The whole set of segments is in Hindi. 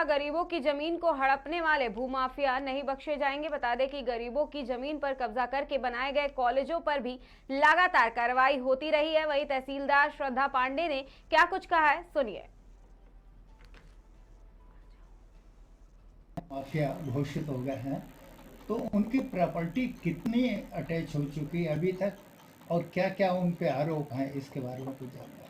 कहा, गरीबों की जमीन को हड़पने वाले भूमाफिया नहीं बख्शे जाएंगे। बता दें कि गरीबों की जमीन पर कब्जा करके बनाए गए कॉलेजों पर भी लगातार कार्रवाई होती रही है। वहीं तहसीलदार श्रद्धा पांडे ने क्या कुछ कहा है, सुनिए। माफिया घोषित हो गए हैं, तो उनकी प्रॉपर्टी कितनी अटैच हो चुकी है अभी तक, और क्या क्या उन पे आरोप हैं, इसके बारे में कुछ जानकारी।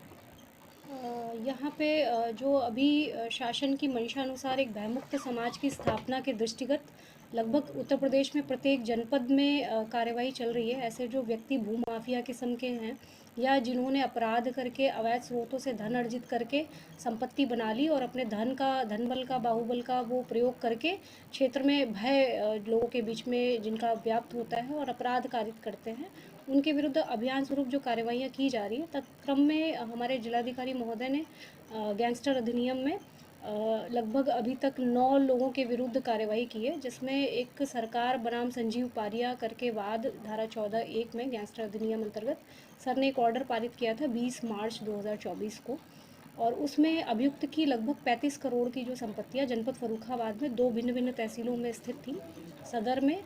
यहाँ पे जो अभी शासन की मंशा अनुसार एक भयमुक्त समाज की स्थापना के दृष्टिगत लगभग उत्तर प्रदेश में प्रत्येक जनपद में कार्यवाही चल रही है। ऐसे जो व्यक्ति भूमाफिया किस्म के हैं या जिन्होंने अपराध करके अवैध स्रोतों से धन अर्जित करके संपत्ति बना ली और अपने धन बल का बाहुबल का वो प्रयोग करके क्षेत्र में भय लोगों के बीच में जिनका व्याप्त होता है और अपराध कारित करते हैं, उनके विरुद्ध अभियान स्वरूप जो कार्रवाइयाँ की जा रही हैं, तत्क्रम में हमारे जिलाधिकारी महोदय ने गैंगस्टर अधिनियम में लगभग अभी तक 9 लोगों के विरुद्ध कार्रवाई की है, जिसमें एक सरकार बनाम संजीव पारिया करके वाद धारा 14(1) में गैंगस्टर अधिनियम अंतर्गत सर ने एक ऑर्डर पारित किया था 20 मार्च 2024 को, और उसमें अभियुक्त की लगभग 35 करोड़ की जो संपत्तियां जनपद फर्रुखाबाद में 2 भिन्न भिन्न तहसीलों में स्थित थी, सदर में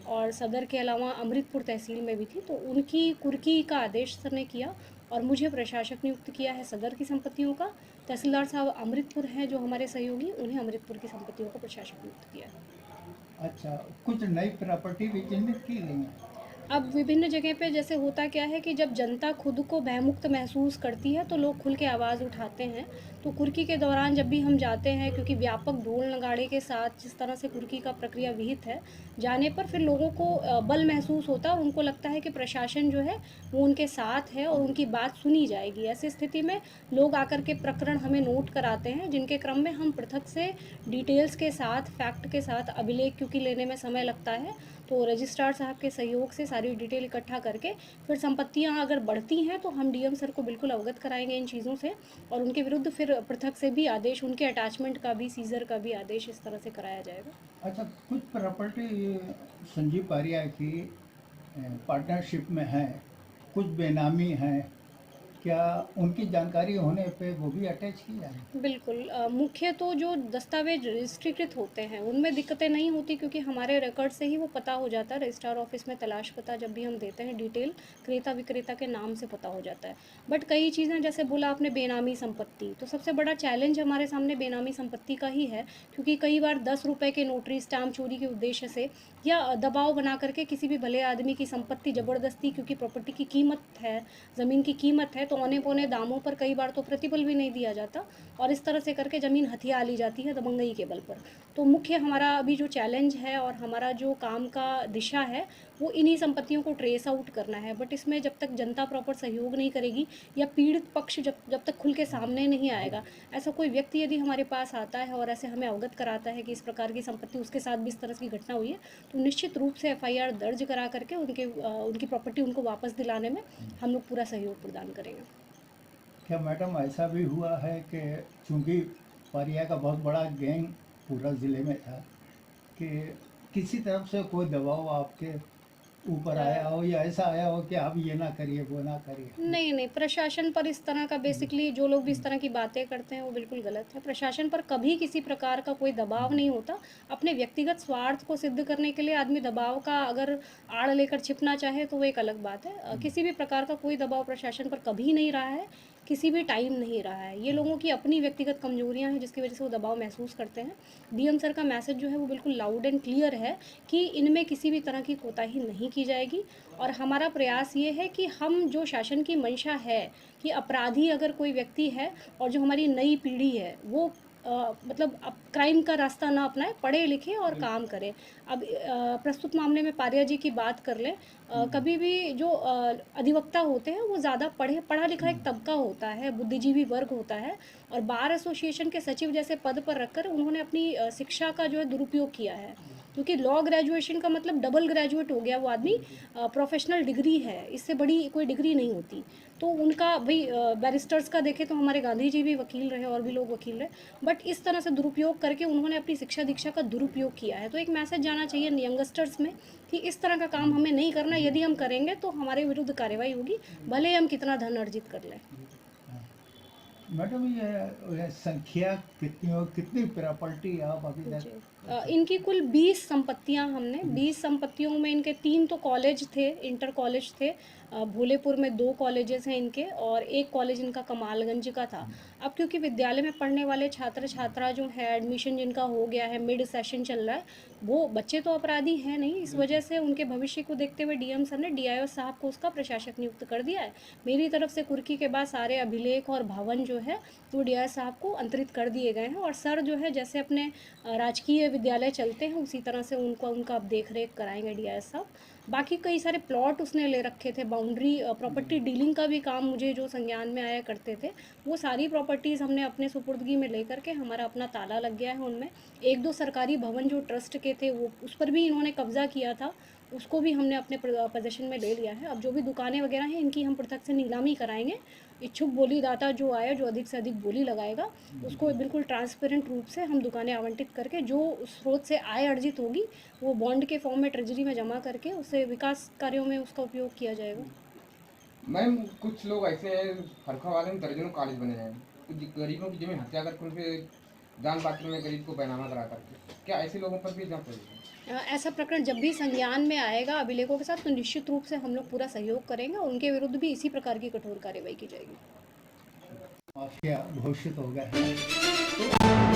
और सदर के अलावा अमृतपुर तहसील में भी थी। तो उनकी कुर्की का आदेश सर ने किया और मुझे प्रशासक नियुक्त किया है सदर की संपत्तियों का। तहसीलदार साहब अमृतपुर हैं जो हमारे सहयोगी, उन्हें अमृतपुर की संपत्तियों का प्रशासक नियुक्त किया है। अच्छा, कुछ नई प्रॉपर्टी भी चिन्हित की गई है। अब विभिन्न जगह पे जैसे होता क्या है कि जब जनता खुद को भयमुक्त महसूस करती है तो लोग खुल के आवाज़ उठाते हैं। तो कुर्की के दौरान जब भी हम जाते हैं, क्योंकि व्यापक ढोल नगाड़े के साथ जिस तरह से कुर्की का प्रक्रिया विहित है, जाने पर फिर लोगों को बल महसूस होता है और उनको लगता है कि प्रशासन जो है वो उनके साथ है और उनकी बात सुनी जाएगी। ऐसी स्थिति में लोग आकर के प्रकरण हमें नोट कराते हैं, जिनके क्रम में हम पृथक से डिटेल्स के साथ, फैक्ट के साथ अभिलेख क्योंकि लेने में समय लगता है, तो रजिस्ट्रार साहब के सहयोग से सारी डिटेल इकट्ठा करके फिर संपत्तियां अगर बढ़ती हैं तो हम डीएम सर को बिल्कुल अवगत कराएंगे इन चीज़ों से, और उनके विरुद्ध फिर पृथक से भी आदेश, उनके अटैचमेंट का भी, सीजर का भी आदेश इस तरह से कराया जाएगा। अच्छा, कुछ प्रॉपर्टी संजीव पारिया की पार्टनरशिप में है, कुछ बेनामी हैं, क्या उनकी जानकारी होने पे वो भी अटैच की जाए। बिल्कुल, मुख्य तो जो दस्तावेज रजिस्ट्रीकृत होते हैं उनमें दिक्कतें नहीं होती, क्योंकि हमारे रिकॉर्ड से ही वो पता हो जाता है। रजिस्ट्रार ऑफिस में तलाश पता जब भी हम देते हैं, डिटेल क्रेता विक्रेता के नाम से पता हो जाता है। बट कई चीज़ें, जैसे बोला आपने बेनामी संपत्ति, तो सबसे बड़ा चैलेंज हमारे सामने बेनामी संपत्ति का ही है, क्योंकि कई बार 10 रुपये के नोटरी स्टाम्प चोरी के उद्देश्य से या दबाव बना करके किसी भी भले आदमी की संपत्ति ज़बरदस्ती, क्योंकि प्रॉपर्टी की कीमत है, ज़मीन की कीमत है, तो औने पौने दामों पर कई बार तो प्रतिबल भी नहीं दिया जाता और इस तरह से करके ज़मीन हथिया ली जाती है दबंगई के बल पर। तो मुख्य हमारा अभी जो चैलेंज है और हमारा जो काम का दिशा है वो इन्हीं संपत्तियों को ट्रेस आउट करना है। बट इसमें जब तक जनता प्रॉपर सहयोग नहीं करेगी या पीड़ित पक्ष जब तक खुल के सामने नहीं आएगा, ऐसा कोई व्यक्ति यदि हमारे पास आता है और ऐसे हमें अवगत कराता है कि इस प्रकार की संपत्ति उसके साथ भी इस तरह की घटना हुई है, तो निश्चित रूप से FIR दर्ज करा करके उनकी प्रॉपर्टी उनको वापस दिलाने में हम लोग पूरा सहयोग प्रदान करेंगे। क्या मैडम ऐसा भी हुआ है कि चूंकि पारिया का बहुत बड़ा गैंग पूरा ज़िले में था, कि किसी तरफ से कोई दबाव आपके ऊपर आया हो या ऐसा आया हो कि आप ये ना करिए वो ना करिए। नहीं, नहीं, प्रशासन पर इस तरह का बेसिकली जो लोग भी इस तरह की बातें करते हैं वो बिल्कुल गलत है। प्रशासन पर कभी किसी प्रकार का कोई दबाव नहीं होता। अपने व्यक्तिगत स्वार्थ को सिद्ध करने के लिए आदमी दबाव का अगर आड़ लेकर छिपना चाहे तो वो एक अलग बात है। किसी भी प्रकार का कोई दबाव प्रशासन पर कभी नहीं रहा है, किसी भी टाइम नहीं रहा है। ये लोगों की अपनी व्यक्तिगत कमजोरियाँ हैं जिसकी वजह से वो दबाव महसूस करते हैं। डीएम सर का मैसेज जो है वो बिल्कुल लाउड एंड क्लियर है कि इनमें किसी भी तरह की कोताही नहीं की जाएगी, और हमारा प्रयास ये है कि हम जो शासन की मंशा है कि अपराधी अगर कोई व्यक्ति है और जो हमारी नई पीढ़ी है वो मतलब अब क्राइम का रास्ता ना अपनाए, पढ़े लिखे और काम करें। अब प्रस्तुत मामले में पारिया जी की बात कर लें, कभी भी जो अधिवक्ता होते हैं वो ज़्यादा पढ़ा लिखा एक तबका होता है, बुद्धिजीवी वर्ग होता है, और बार एसोसिएशन के सचिव जैसे पद पर रखकर उन्होंने अपनी शिक्षा का जो है दुरुपयोग किया है, क्योंकि लॉ ग्रेजुएशन का मतलब डबल ग्रेजुएट हो गया वो आदमी, प्रोफेशनल डिग्री है, इससे बड़ी कोई डिग्री नहीं होती। तो उनका भाई बैरिस्टर्स का देखें तो हमारे गांधी जी भी वकील रहे और भी लोग वकील रहे, बट इस तरह से दुरुपयोग करके उन्होंने अपनी शिक्षा दीक्षा का दुरुपयोग किया है। तो एक मैसेज जाना चाहिए यंगस्टर्स में कि इस तरह का काम हमें नहीं करना, यदि हम करेंगे तो हमारे विरुद्ध कार्रवाई होगी, भले ही हम कितना धन अर्जित कर लें। मैडम ये संख्या कितनी हो, कितनी प्रॉपर्टी आप अभी तक? जी। इनकी कुल 20 संपत्तियां हमने 20 संपत्तियों में इनके 3 तो कॉलेज थे, इंटर कॉलेज थे। भोलेपुर में 2 कॉलेजेस हैं इनके और एक कॉलेज इनका कमालगंज का था। अब क्योंकि विद्यालय में पढ़ने वाले छात्र छात्रा जो है एडमिशन जिनका हो गया है, मिड सेशन चल रहा है, वो बच्चे तो अपराधी हैं नहीं, इस वजह से उनके भविष्य को देखते हुए डीएम सर ने डीआईओ साहब को उसका प्रशासक नियुक्त कर दिया है। मेरी तरफ से कुर्की के बाद सारे अभिलेख और भवन जो है वो डीआईओ साहब को अंतरित कर दिए गए हैं और सर जो है जैसे अपने राजकीय विद्यालय चलते हैं उसी तरह से उनका अब देख रेख कराएंगे डीआईओ साहब। बाकी कई सारे प्लॉट उसने ले रखे थे, बाउंड्री प्रॉपर्टी डीलिंग का भी काम मुझे जो संज्ञान में आया करते थे, वो सारी प्रॉपर्टीज़ हमने अपने सुपुर्दगी में लेकर के हमारा अपना ताला लग गया है उनमें। 1-2 सरकारी भवन जो ट्रस्ट के थे वो उस पर भी इन्होंने कब्जा किया था, उसको भी हमने अपने पोजेशन में ले लिया है। अब जो भी दुकानें वगैरह हैं इनकी हम पृथक से नीलामी कराएंगे। इच्छुक बोलीदाता जो आए, जो अधिक से अधिक बोली लगाएगा, उसको बिल्कुल ट्रांसपेरेंट रूप से हम दुकानें आवंटित करके जो स्रोत से आय अर्जित होगी वो बॉन्ड के फॉर्म में ट्रेजरी में जमा करके उसे विकास कार्यों में उसका उपयोग किया जाएगा। मैम कुछ लोग ऐसे हैं, फरखा वाले में दर्जनों कॉलेज बने हैं, कुछ गरीबों की जमीन हत्या करके उनसे दान पात्र में गरीब को बैनामा करा करके, क्या ऐसे लोगों पर भी जांच होगी? ऐसा प्रकरण जब भी संज्ञान में आएगा अभिलेखों के साथ तो निश्चित रूप से हम लोग पूरा सहयोग करेंगे और उनके विरुद्ध भी इसी प्रकार की कठोर कार्रवाई की जाएगी। माफिया घोषित हो गया है।